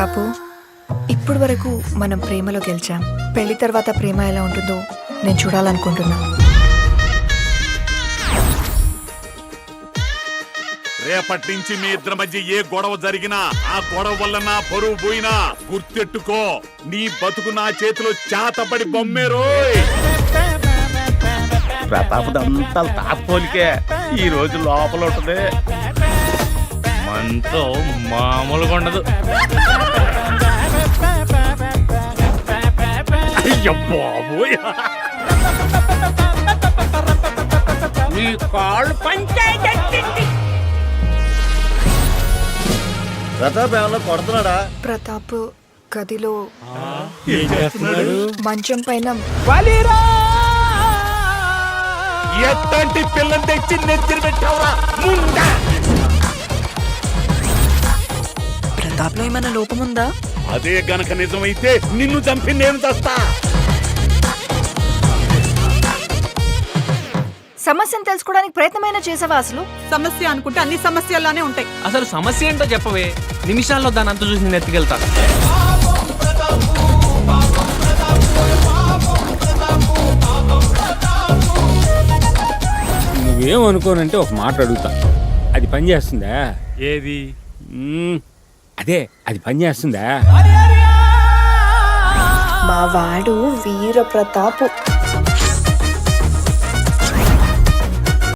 ప్రతాపు, ఇప్పుడు వరకు మనం ప్రేమలో గెలిచాం. పెళ్లి తర్వాత ప్రేమ ఎలా ఉంటుందో నేను చూడాలనుకుంటున్నా. రేపటి నుంచి మీ ఇద్దరి మధ్య ఏ గొడవ జరిగినా ఆ గొడవ వల్ల నా పరువు పోయినా గుర్తెట్టుకో, నీ బతుకు నా చేతిలో చేతపడి బొమ్మేరోయ్. ప్రతాపదంతా తాపోలికే ఈ రోజు లోపల ఉంటుంది, మనతో మామూలుగా ఉండదు. అయ్య బాబోయ్, మీ కాళ్ళు పంచాయతీ. ప్రతాప్ ఏమన్నా కొడుతున్నాడా? ప్రతాప్ గదిలో మంచం పైన ఎట్లాంటి పిల్లని తెచ్చి నెత్తిన పెట్టావురా ముందా? ప్రతాప్ లో ఏమైనా లోపం ఉందా? అదే గనక నిజమైతే నిన్ను చంపి నేను చస్తా. సమస్యను తెలుసుకోవడానికి ప్రయత్నమైనా చేసావా? అసలు సమస్య అనుకుంటే అన్ని సమస్యల్లానే ఉంటాయి. అసలు సమస్య ఏంటో చెప్పవే, నిమిషాల్లో దాని అంత చూసి నేను ఎత్తుకెళ్తా. నువ్వేమనుకోనంటే ఒక మాట అడుగుతా, అది పని చేస్తుందా? ఏది? అదే అది పని చేస్తుందా? మా వాడు వీర ప్రతాపు.